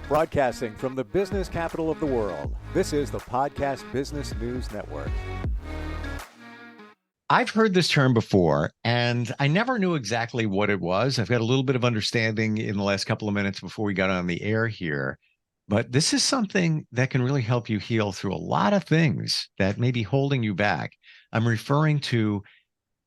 Broadcasting from the business capital of the world, this is the Podcast Business News Network. I've heard this term before, and I never knew exactly what it was. I've got a little bit of understanding in the last couple of minutes before we got on the air here. But this is something that can really help you heal through a lot of things that may be holding you back. I'm referring to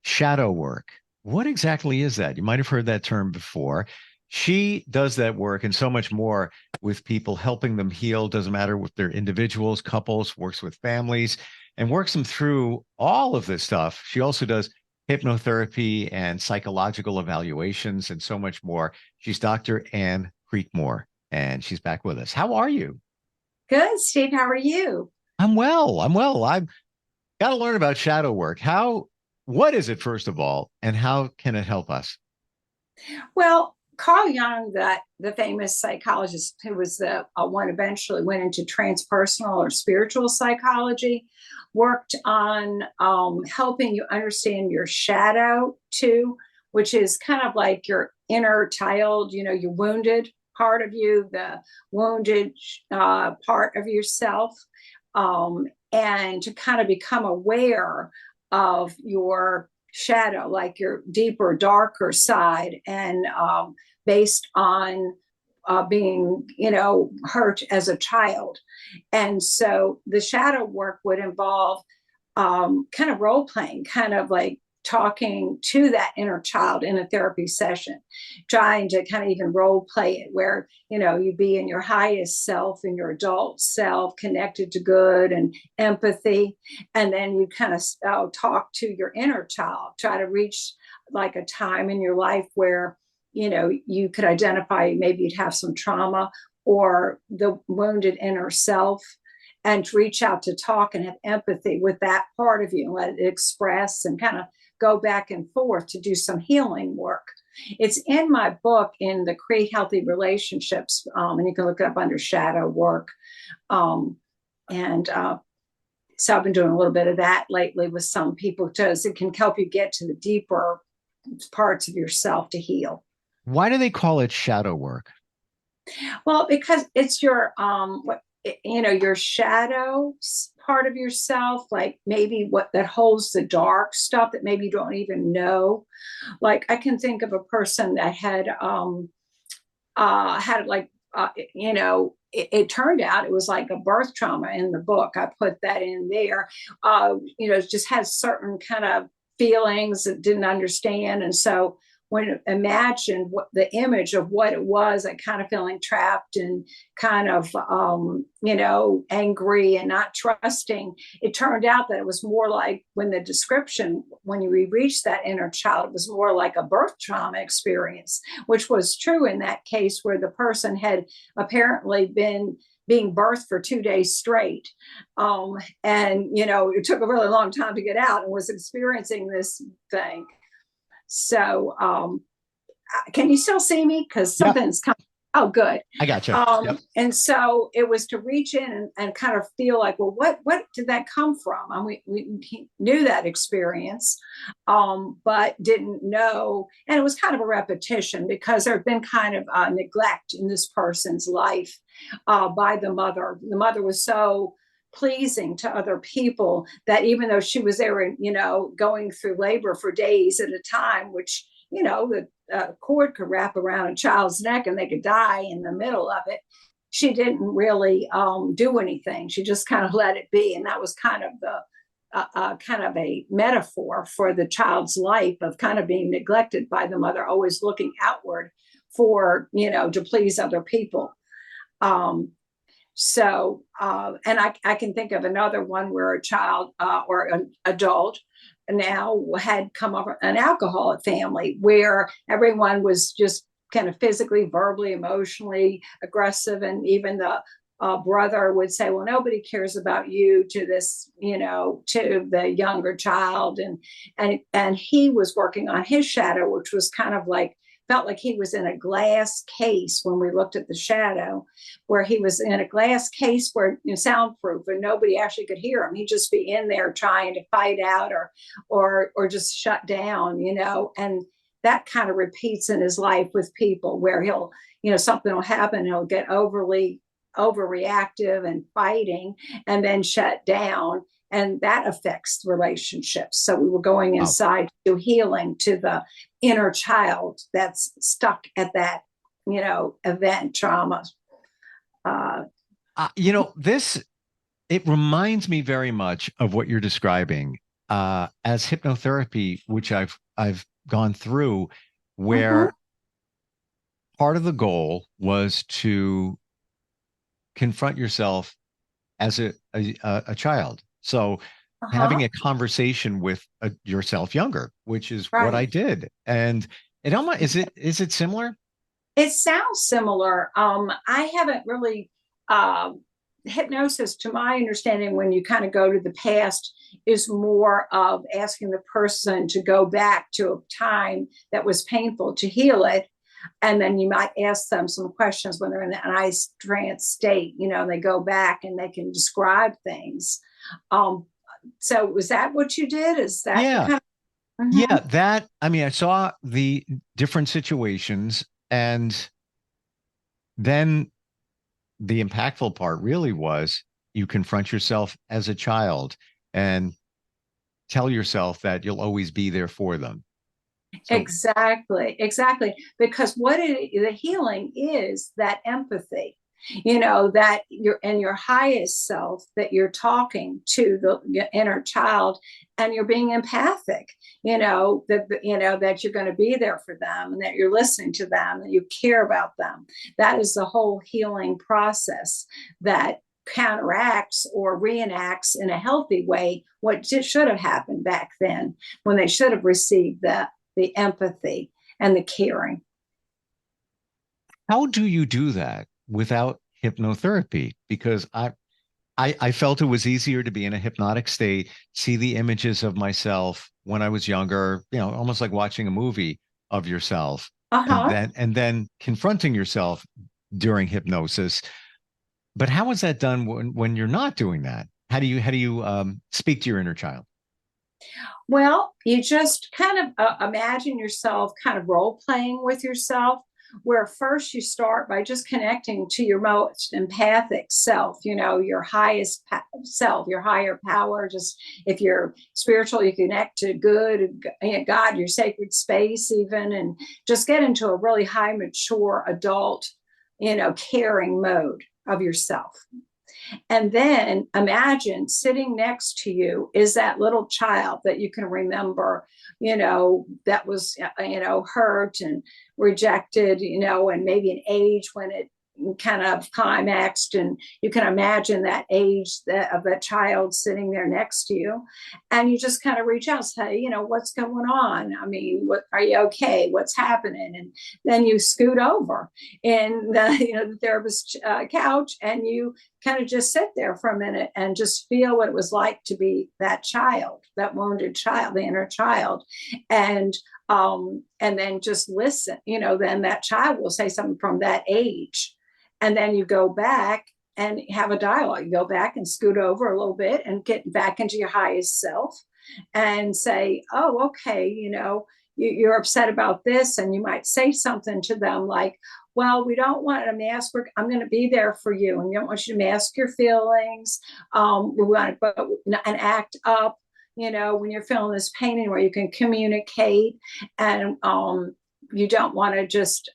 shadow work. What exactly is that? You might have heard that term before. She does that work and so much more with people, helping them heal. Doesn't matter if they're individuals, couples, works with families, and works them through all of this stuff. She also does hypnotherapy and psychological evaluations and so much more. She's Dr. Ann Creekmore, and she's back with us. How are you? Good, Steve. How are you? I'm well. I've got to learn about shadow work. What is it, first of all, and how can it help us? Well, Carl Jung, the famous psychologist who was the one eventually went into transpersonal or spiritual psychology, worked on helping you understand your shadow too, which is kind of like your inner child, your wounded part of you, the wounded part of yourself, and to kind of become aware of your shadow, like your deeper, darker side, and based on being, hurt as a child. And so the shadow work would involve kind of role playing, kind of like talking to that inner child in a therapy session, trying to kind of even role play it where, you be in your highest self, in your adult self, connected to good and empathy. And then you kind of talk to your inner child, try to reach like a time in your life where, you could identify, maybe you'd have some trauma or the wounded inner self, and to reach out to talk and have empathy with that part of you and let it express and kind of go back and forth to do some healing work. It's in my book, in the Create Healthy Relationships, and you can look it up under shadow work. So I've been doing a little bit of that lately with some people because it can help you get to the deeper parts of yourself to heal. Why do they call it shadow work? Well, because it's your your shadow part of yourself, like maybe what that holds the dark stuff that maybe you don't even know. Like I can think of a person that had it turned out it was like a birth trauma in the book. I put that in there. It just has certain kind of feelings that didn't understand, and so when I imagined what the image of what it was, I kind of feeling trapped and kind of, angry and not trusting. It turned out that it was more like when the description, when you reached that inner child, it was more like a birth trauma experience, which was true in that case where the person had apparently been being birthed for 2 days straight. It took a really long time to get out and was experiencing this thing. So can you still see me? Because something's coming. Oh, good. I got you. And so it was to reach in and kind of feel like, well, what did that come from? And we knew that experience, but didn't know. And it was kind of a repetition because there had been kind of neglect in this person's life by the mother. The mother was so pleasing to other people that even though she was there, going through labor for days at a time, which, the cord could wrap around a child's neck and they could die in the middle of it, she didn't really do anything. She just kind of let it be. And that was kind of kind of a metaphor for the child's life of kind of being neglected by the mother, always looking outward for, to please other people. And I can think of another one where a child or an adult now had come up an alcoholic family where everyone was just kind of physically, verbally, emotionally aggressive. And even the brother would say, well, nobody cares about you, to this, to the younger child. And he was working on his shadow, which was kind of like, felt like he was in a glass case when we looked at the shadow, where he was in a glass case where soundproof and nobody actually could hear him. He'd just be in there trying to fight out or just shut down, and that kind of repeats in his life with people where he'll, something will happen, he'll get overly overreactive and fighting and then shut down. And that affects relationships. So we were going Oh, inside to healing to the inner child that's stuck at that, event trauma. Uh, this, it reminds me very much of what you're describing as hypnotherapy, which I've gone through, mhm, where part of the goal was to confront yourself as a child. So having uh-huh, a conversation with yourself younger, which is what I right. did. And it almost is it similar? It sounds similar. I haven't really, hypnosis, to my understanding, when you kind of go to the past, is more of asking the person to go back to a time that was painful to heal it. And then you might ask them some questions when they're in an ice trance state, they go back and they can describe things. Um, so was that what you did? Is that the Yeah. kind of, Yeah, mhm. that I mean, I saw the different situations, and then the impactful part really was you confront yourself as a child and tell yourself that you'll always be there for them. So, Exactly, exactly. Because the healing is that empathy, that you're in your highest self, that you're talking to the inner child and you're being empathic, that you're going to be there for them and that you're listening to them, that you care about them. That is the whole healing process that counteracts or reenacts in a healthy way what should have happened back then when they should have received the empathy and the caring. how do you do that without hypnotherapy? Because I felt it was easier to be in a hypnotic state, see the images of myself when I was younger, almost like watching a movie of yourself, Uh-huh. and then confronting yourself during hypnosis. But how is that done when you're not doing that? How do you speak to your inner child? Well, you just kind of imagine yourself kind of role playing with yourself, where first you start by just connecting to your most empathic self, your highest self, your higher power. Just if you're spiritual, you connect to good, God, your sacred space, even, and just get into a really high, mature adult, caring mode of yourself. And then imagine sitting next to you is that little child that you can remember, that was, hurt and rejected, and maybe an age when it kind of climaxed. And you can imagine that age of that child sitting there next to you. And you just kind of reach out and say, what's going on? I mean, what are you okay? What's happening? And then you scoot over in the therapist couch and you kind of just sit there for a minute and just feel what it was like to be that child, that wounded child, the inner child. And then just listen, then that child will say something from that age. And then you go back and have a dialogue. You go back and scoot over a little bit and get back into your highest self and say, oh, okay, you're upset about this. And you might say something to them like, well, we don't want to mask. I'm going to be there for you, and we don't want you to mask your feelings. We want to and act up. When you're feeling this pain, where you can communicate, and you don't want to just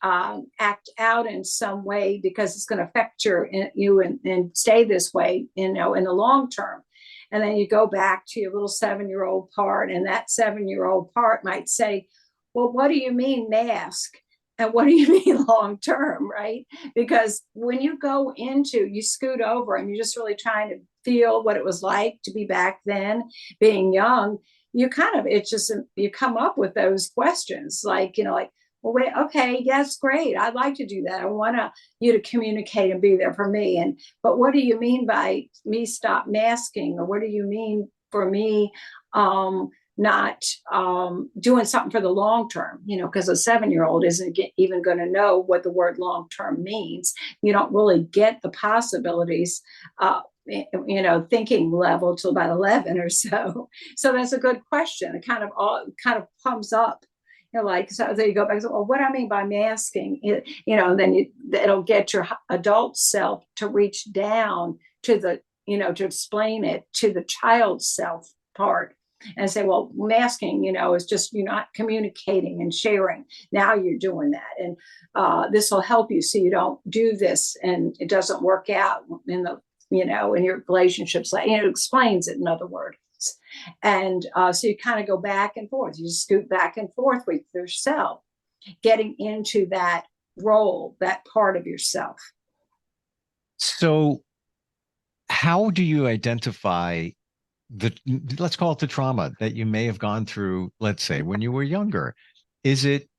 act out in some way because it's going to affect you and stay this way, in the long term. And then you go back to your little 7-year-old part, and that 7-year-old part might say, well, what do you mean mask? And what do you mean long term, right? Because when you scoot over and you're just really trying to feel what it was like to be back then, being young, you come up with those questions like, well, wait, okay, yes, great. I'd like to do that. I want you to communicate and be there for me. But what do you mean by me stop masking? Or what do you mean for me not doing something for the long term, because a 7-year-old isn't even going to know what the word long term means. You don't really get the possibilities, thinking level till about 11 or so. So that's a good question. It kind of comes up, You're like, so then you go back and say, well, what I mean by masking, and then it'll get your adult self to reach down to the, to explain it to the child self part and say, well, masking, is just you're not communicating and sharing. Now you're doing that. And this will help you so you don't do this and it doesn't work out in the, in your relationships. Like, it explains it, in other words. And so you kind of go back and forth. You scoot back and forth with yourself, getting into that role, that part of yourself. So how do you identify let's call it the trauma that you may have gone through, let's say when you were younger? Is it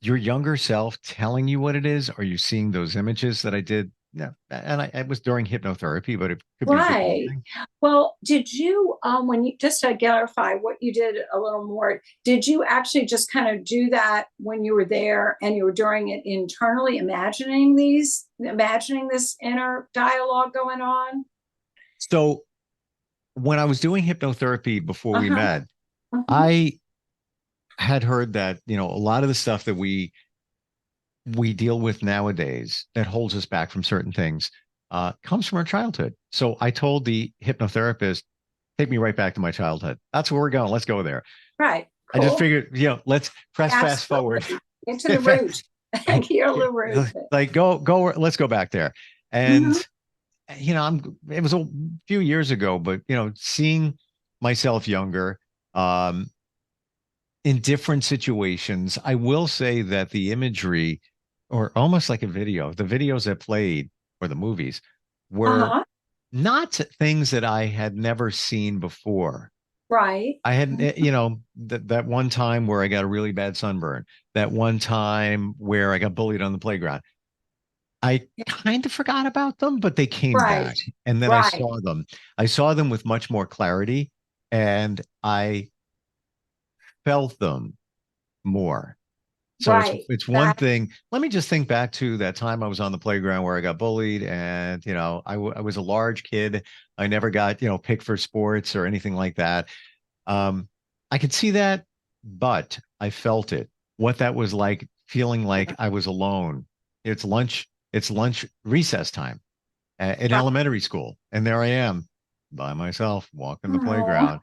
your younger self telling you what it is? Are you seeing those images that I did? Yeah, and it was during hypnotherapy, but it could be right. Well, did you, when you, just to clarify what you did a little more, did you actually just kind of do that when you were there and you were doing it internally, imagining this inner dialogue going on? So when I was doing hypnotherapy before we met, Uh-huh. I had heard that, a lot of the stuff that we deal with nowadays that holds us back from certain things comes from our childhood. So I told the hypnotherapist, take me right back to my childhood. That's where we're going. Let's go there. Right. Cool. I just figured, let's press fast forward. Into the root. The root. Like go, let's go back there. And, it was a few years ago, but, seeing myself younger, in different situations, I will say that the imagery, or almost like a video, the videos that played or the movies were not things that I had never seen before. Right. I had, that one time where I got a really bad sunburn, that one time where I got bullied on the playground. I kind of forgot about them, but they came back. And then I saw them. I saw them with much more clarity, and I felt them more. So it's one thing. Let me just think back to that time I was on the playground where I got bullied, and I was a large kid. I never got picked for sports or anything like that. I could see that, but I felt it. What that was like, feeling like I was alone. It's lunch recess time in elementary school, and there I am by myself walking the playground.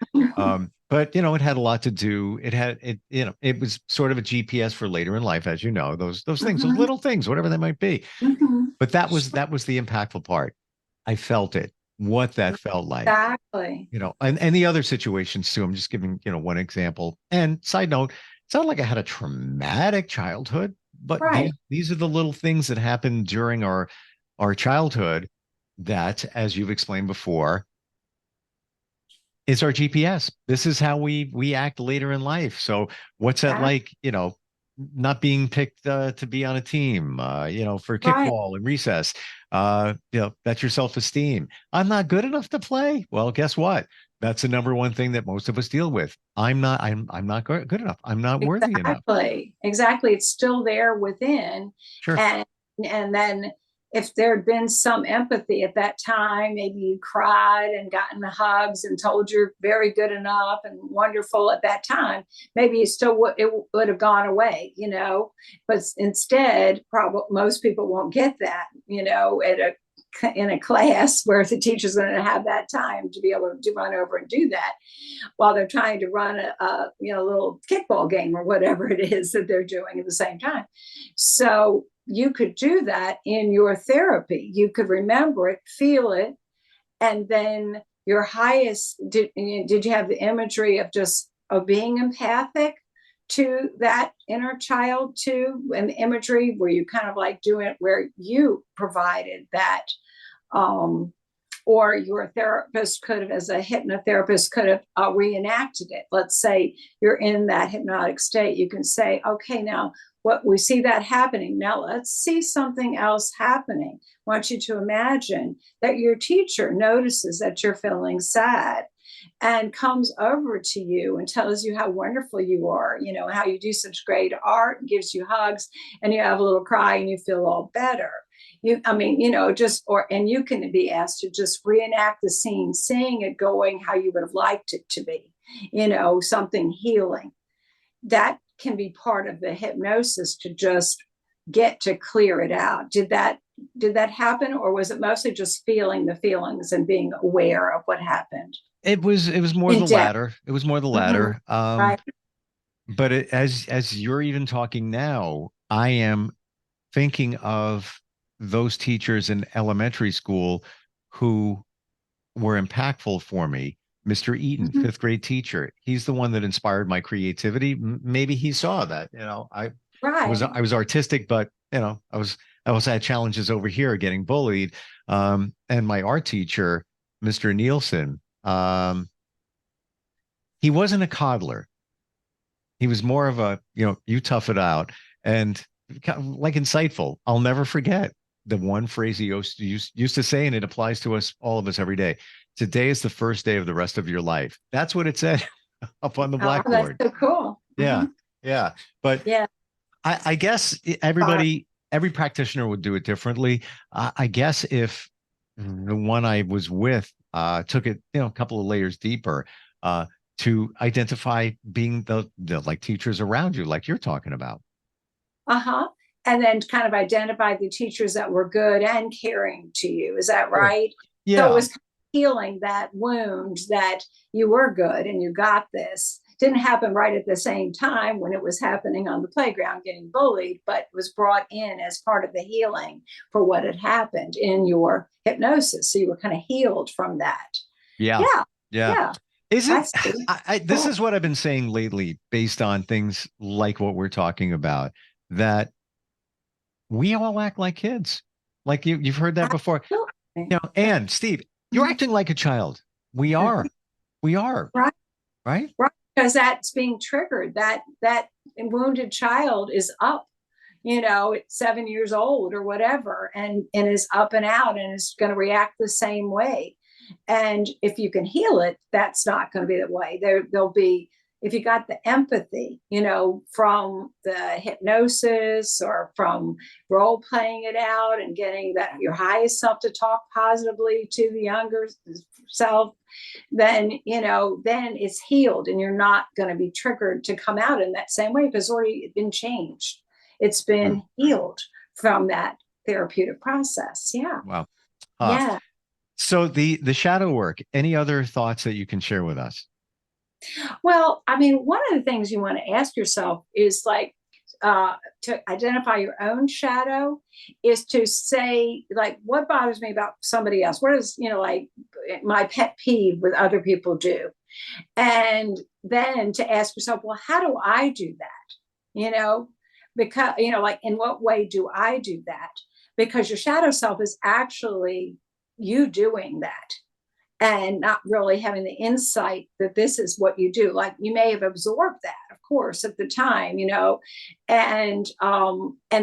But it had a lot to do. It was sort of a GPS for later in life, as you know, those things, those little things, whatever they might be. But that was the impactful part. I felt it, what that felt like. Exactly. And the other situations too. I'm just giving, one example. And side note, it's not like I had a traumatic childhood, but these are the little things that happened during our childhood that, as you've explained before, is our GPS. This is how we act later in life. So what's that like, not being picked to be on a team, for kickball and recess, that's your self-esteem. I'm not good enough to play. Well, guess what? That's the number one thing that most of us deal with. I'm not good enough. I'm not worthy enough. Exactly. It's still there within. Sure. And then if there had been some empathy at that time, maybe you cried and gotten the hugs and told you're very good enough and wonderful at that time, maybe it would have gone away, but instead, probably most people won't get that, in a class where the teacher's going to have that time to be able to run over and do that while they're trying to run a little kickball game or whatever it is that they're doing at the same time. So you could do that in your therapy. You could remember it, feel it, and then your highest, did you have the imagery of being empathic to that inner child too? And the imagery where you kind of like doing it where you provided that, or your therapist could have, as a hypnotherapist, could have reenacted it. Let's say you're in that hypnotic state. You can say, okay, now what we see that happening. Now let's see something else happening. I want you to imagine that your teacher notices that you're feeling sad and comes over to you and tells you how wonderful you are, how you do such great art, and gives you hugs, and you have a little cry and you feel all better. And you can be asked to just reenact the scene, seeing it going how you would have liked it to be, something healing. That can be part of the hypnosis to just get to clear it out. Did that happen, or was it mostly just feeling the feelings and being aware of what happened? It was more In the depth. latter. It was more the latter. Right. But as you're even talking now, I am thinking of those teachers in elementary school who were impactful for me. Mr. Eaton, Mhm. fifth grade teacher. He's the one that inspired my creativity. Maybe he saw that, I Right. was artistic, but I also had challenges over here getting bullied. And my art teacher, Mr. Nielsen, he wasn't a coddler. He was more of a, you tough it out, and like insightful. I'll never forget the one phrase he used to say, and it applies to us, all of us, every day. Today is the first day of the rest of your life. That's what it said up on the Oh, that's blackboard. so cool. Yeah. Yeah. But Yeah. I guess every practitioner would do it differently. I guess if the one I was with took it, a couple of layers deeper, to identify being the like teachers around you, like you're talking about. Uh-huh. And then kind of identify the teachers that were good and caring to you. Is that Sure. right? So it Yeah. was kind of healing that wound that you were good and you got this. Didn't happen right at the same time when it was happening on the playground getting bullied, but was brought in as part of the healing for what had happened in your hypnosis. So you were kind of healed from that. Yeah. Yeah. Yeah. Yeah. Isn't That's this cool. is what I've been saying lately, based on things like what we're talking about, that we all act like kids. Like you've heard that before. Absolutely. And Steve, you're acting like a child. We are. We are. Right. Right? Right. Because that's being triggered. That wounded child is up, at 7 years old or whatever, and is up and out and is going to react the same way. And if you can heal it, that's not going to be that way. There'll be, if you got the empathy, from the hypnosis or from role playing it out and getting that your highest self to talk positively to the younger self, then then it's healed, and you're not going to be triggered to come out in that same way because it's already been changed. It's been healed from that therapeutic process. Yeah. Wow. Yeah. So the shadow work, any other thoughts that you can share with us? Well, I mean, one of the things you want to ask yourself is like, to identify your own shadow is to say, like, what bothers me about somebody else? What is, like my pet peeve with other people do? And then to ask yourself, well, how do I do that? Because, like, in what way do I do that? Because your shadow self is actually you doing that and not really having the insight that this is what you do. Like, you may have absorbed that, of course, at the time, and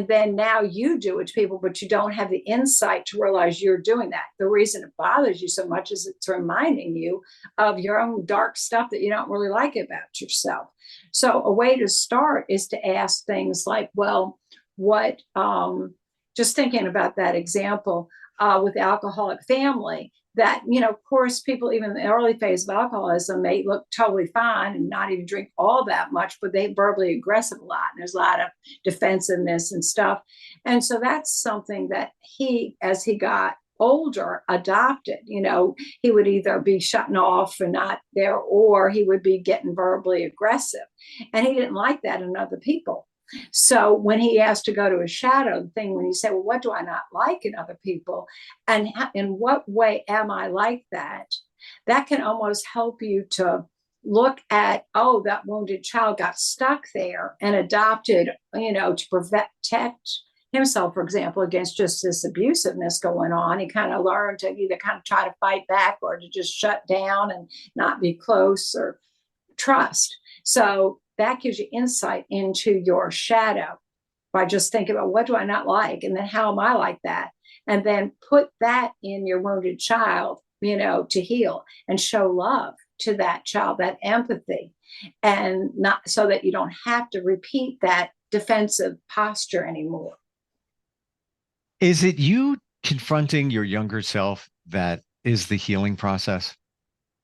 then now you do it to people, but you don't have the insight to realize you're doing that. The reason it bothers you so much is it's reminding you of your own dark stuff that you don't really like about yourself. So a way to start is to ask things like, well, what, just thinking about that example with the alcoholic family, that, of course, people, even in the early phase of alcoholism, may look totally fine and not even drink all that much, but they verbally aggressive a lot. And there's a lot of defensiveness and stuff. And so that's something that he, as he got older, adopted. He would either be shutting off and not there, or he would be getting verbally aggressive. And he didn't like that in other people. So when he asked to go to a shadow thing, when you say, well, what do I not like in other people? And in what way am I like that? That can almost help you to look at, oh, that wounded child got stuck there and adopted, to protect himself, for example, against just this abusiveness going on. He kind of learned to either kind of try to fight back or to just shut down and not be close or trust. So that gives you insight into your shadow by just thinking about, what do I not like? And then how am I like that? And then put that in your wounded child, to heal and show love to that child, that empathy, and not so that you don't have to repeat that defensive posture anymore. Is it you confronting your younger self that is the healing process?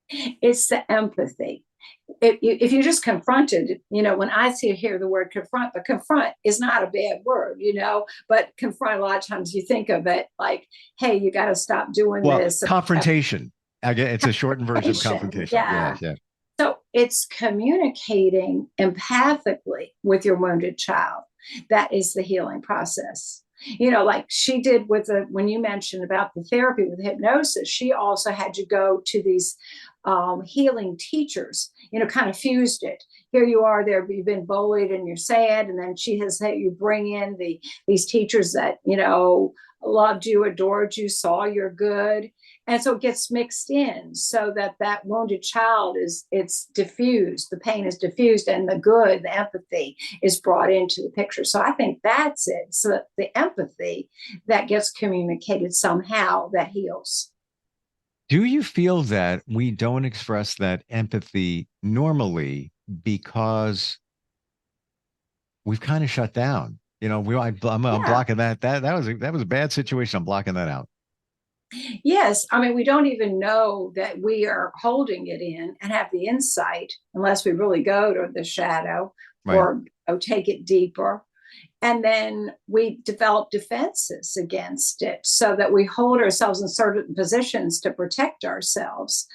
It's the empathy. if you just confronted, when I hear the word confront, but confront is not a bad word, but confront, a lot of times you think of it like, hey, you got to stop doing Well, this. confrontation. Again, it's a shortened version of confrontation. Yeah. Yeah. So it's communicating empathically with your wounded child. That is the healing process. Like she did when you mentioned about the therapy with hypnosis, she also had to go to these healing teachers, kind of fused it. Here you are there, you've been bullied and you're sad. And then she has had you bring in these teachers that, loved you, adored you, saw you're good. And so it gets mixed in so that wounded child it's diffused, the pain is diffused, and the good, the empathy is brought into the picture. So I think that's it. So the empathy that gets communicated somehow that heals. Do you feel that we don't express that empathy normally because we've kind of shut down? I'm blocking that. That was a bad situation. I'm blocking that out. Yes. I mean, we don't even know that we are holding it in and have the insight unless we really go to the shadow, Right. or take it deeper. And then we develop defenses against it so that we hold ourselves in certain positions to protect ourselves.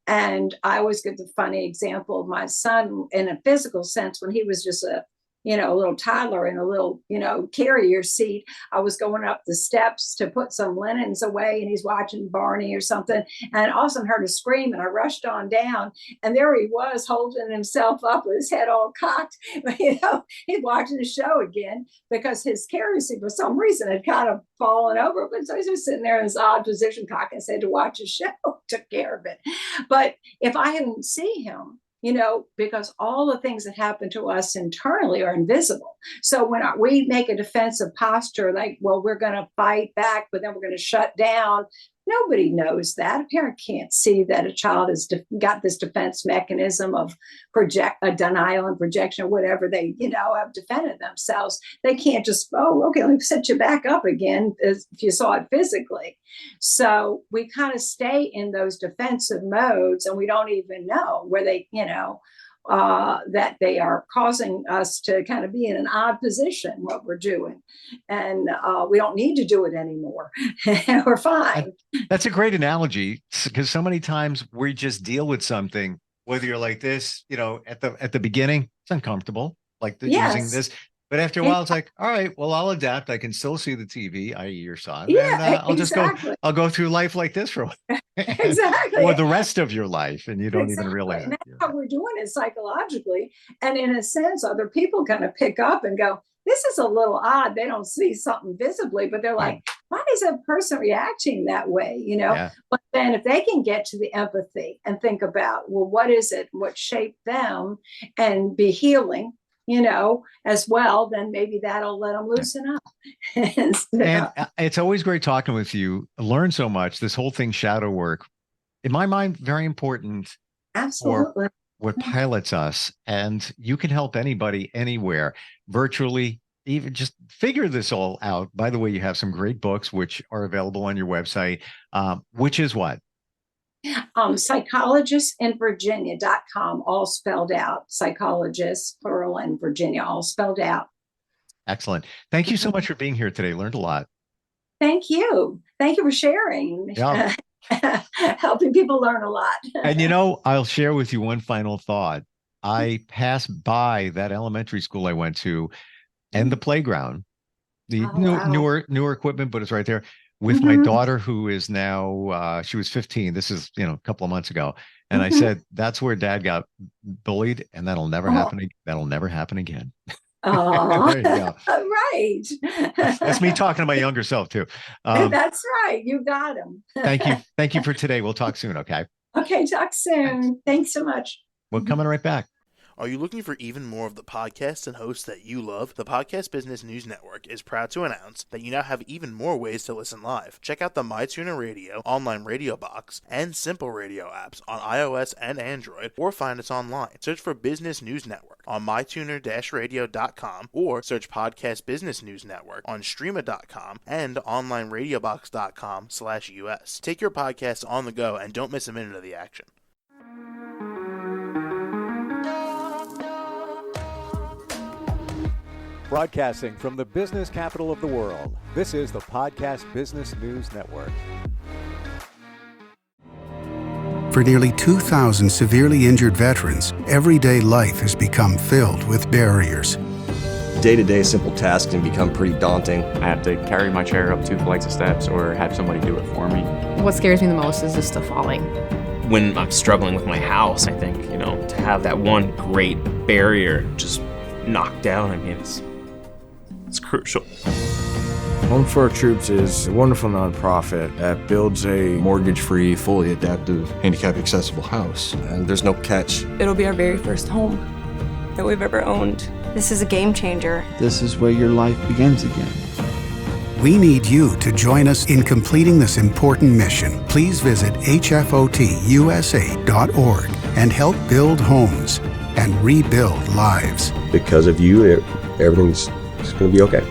And I always give the funny example of my son in a physical sense when he was just a little toddler in a little, carrier seat. I was going up the steps to put some linens away and he's watching Barney or something. And all of a sudden heard a scream and I rushed on down and there he was holding himself up with his head all cocked. He's watching the show again because his carrier seat for some reason had kind of fallen over. But so he was sitting there in this odd position, cocking his head to watch a show, took care of it. But if I hadn't seen him, because all the things that happen to us internally are invisible. So when we make a defensive posture, like, well, we're going to fight back, but then we're going to shut down. Nobody knows that. A parent can't see that a child has got this defense mechanism of denial and projection, or whatever they, have defended themselves. They can't just, okay, let me set you back up again if you saw it physically. So we kind of stay in those defensive modes and we don't even know where they, that they are causing us to kind of be in an odd position, what we're doing. And we don't need to do it anymore. We're fine. That's a great analogy because so many times we just deal with something, whether you're like this, at the beginning, it's uncomfortable, like using this. But after a while, it's like, all right, well, I'll adapt. I can still see the TV, i.e. your son. Yeah, and I'll go through life like this for a while. Exactly. Or the rest of your life. And you don't even realize and it. that's how we're doing it psychologically. And in a sense, other people kind of pick up and go, this is a little odd. They don't see something visibly, but they're like, why is that person reacting that way? Yeah. But then if they can get to the empathy and think about, well, what is it? What shaped them and be healing, as well, then maybe that'll let them loosen up. And it's always great talking with you. I learned so much. This whole thing, shadow work, in my mind, very important. Absolutely. For what pilots us. And you can help anybody anywhere, virtually, even just figure this all out. By the way, you have some great books, which are available on your website, which is what? Psychologist in Virginia.com, all spelled out. Psychologist, plural, in Virginia, all spelled out. Excellent. Thank you so much for being here today. Learned a lot. Thank you. Thank you for sharing. Yeah. Helping people learn a lot. And I'll share with you one final thought. I passed by that elementary school I went to and the playground, the newer equipment, but it's right there. With my daughter, who is now, she was 15. This is, a couple of months ago. And I said, that's where Dad got bullied. And that'll never happen. That'll never happen again. Oh, there you go. Right. That's me talking to my younger self too. That's right. You got him. Thank you for today. We'll talk soon. Okay. Okay. Talk soon. Thanks so much. We're coming right back. Are you looking for even more of the podcasts and hosts that you love? The Podcast Business News Network is proud to announce that you now have even more ways to listen live. Check out the MyTuner Radio, online radio box, and Simple Radio apps on iOS and Android, or find us online. Search for Business News Network on mytuner-radio.com, or search Podcast Business News Network on streama.com and onlineradiobox.com/US. Take your podcast on the go and don't miss a minute of the action. Broadcasting from the business capital of the world, this is the Podcast Business News Network. For nearly 2,000 severely injured veterans, everyday life has become filled with barriers. Day-to-day simple tasks can become pretty daunting. I have to carry my chair up 2 flights of steps or have somebody do it for me. What scares me the most is just the falling. When I'm struggling with my house, I think, to have that one great barrier just knocked down, it's crucial. Home for Our Troops is a wonderful nonprofit that builds a mortgage-free, fully adaptive, handicap-accessible house. And there's no catch. It'll be our very first home that we've ever owned. This is a game changer. This is where your life begins again. We need you to join us in completing this important mission. Please visit hfotusa.org and help build homes and rebuild lives. Because of you, everything's going to be okay.